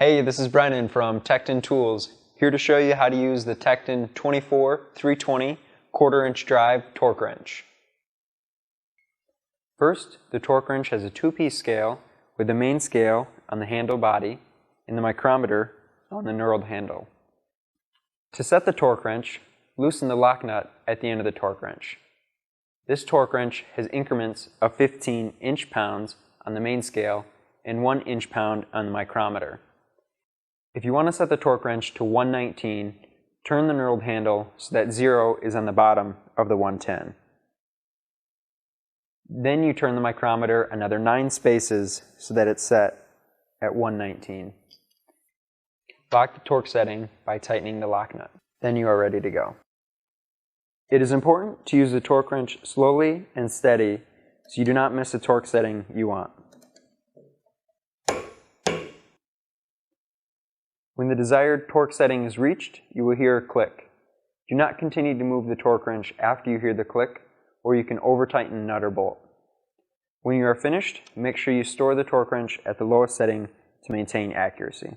Hey, this is Brennan from Tekton Tools, here to show you how to use the Tekton 24-320 1/4-inch drive torque wrench. First, the torque wrench has a 2-piece scale with the main scale on the handle body and the micrometer on the knurled handle. To set the torque wrench, loosen the lock nut at the end of the torque wrench. This torque wrench has increments of 15 inch-pounds on the main scale and 1 inch-pound on the micrometer. If you want to set the torque wrench to 119, turn the knurled handle so that 0 is on the bottom of the 110. Then you turn the micrometer another 9 spaces so that it's set at 119. Lock the torque setting by tightening the lock nut. Then you are ready to go. It is important to use the torque wrench slowly and steady so you do not miss the torque setting you want. When the desired torque setting is reached, you will hear a click. Do not continue to move the torque wrench after you hear the click, or you can over-tighten nut or bolt. When you are finished, make sure you store the torque wrench at the lowest setting to maintain accuracy.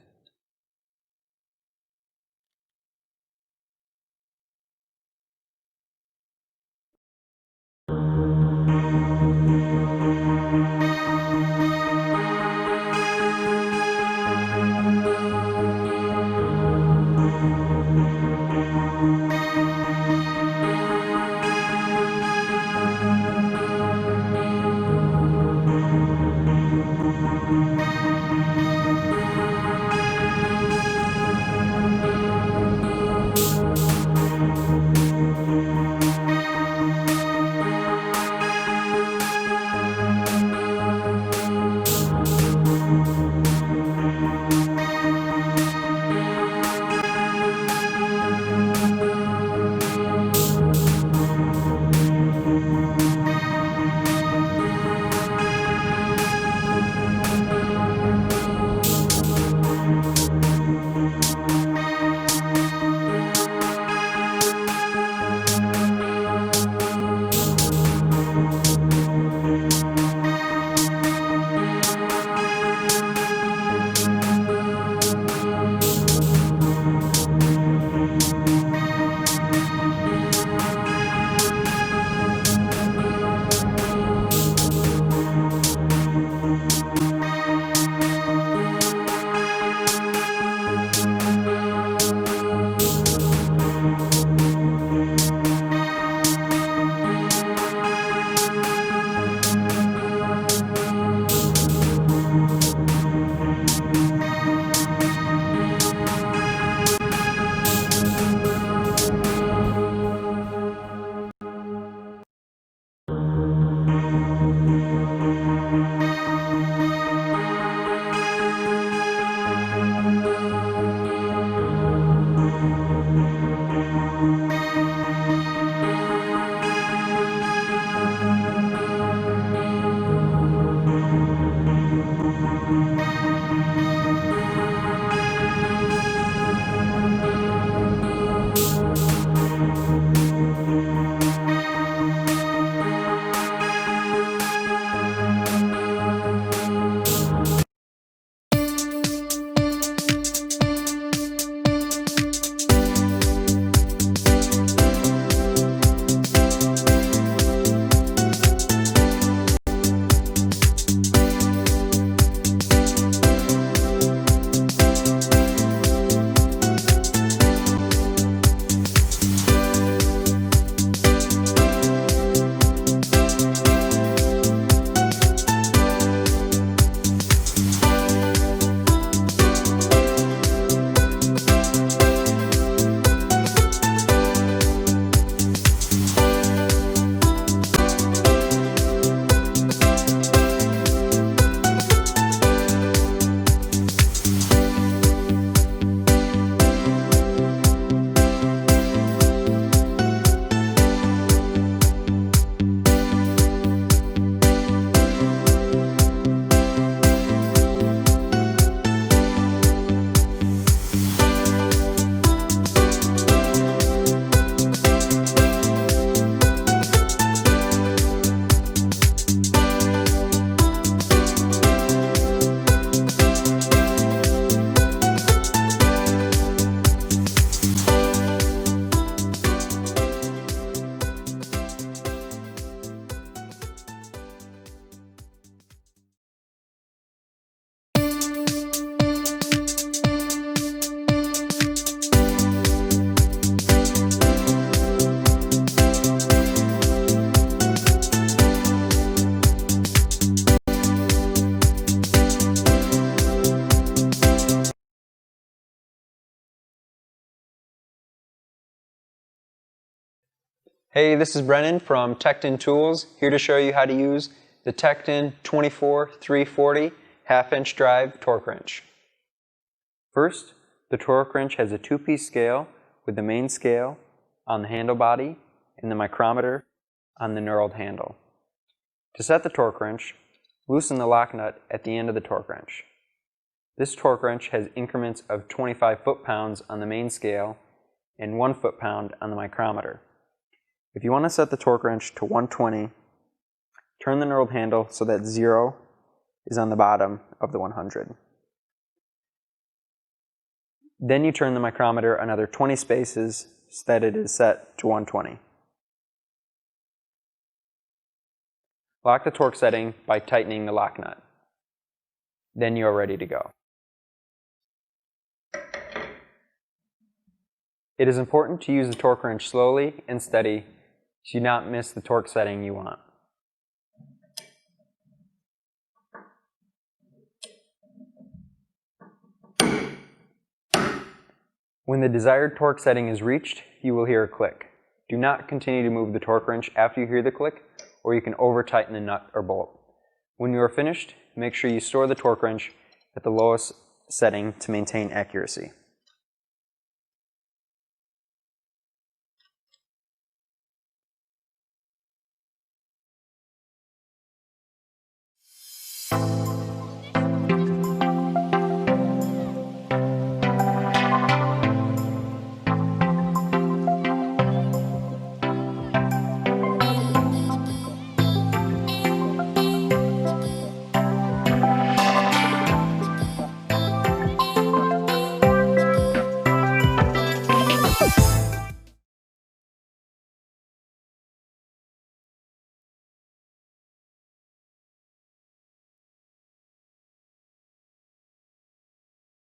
Hey, this is Brennan from Tekton Tools, here to show you how to use the Tekton 24-340 half-inch drive torque wrench. First, the torque wrench has a two-piece scale with the main scale on the handle body and the micrometer on the knurled handle. To set the torque wrench, loosen the lock nut at the end of the torque wrench. This torque wrench has increments of 25 foot-pounds on the main scale and 1 foot-pound on the micrometer. If you want to set the torque wrench to 120, turn the knurled handle so that 0 is on the bottom of the 100. Then you turn the micrometer another 20 spaces so that it is set to 120. Lock the torque setting by tightening the lock nut. Then you are ready to go. It is important to use the torque wrench slowly and steady so you not miss the torque setting you want. When the desired torque setting is reached, you will hear a click. Do not continue to move the torque wrench after you hear the click, or you can over-tighten the nut or bolt. When you are finished, make sure you store the torque wrench at the lowest setting to maintain accuracy.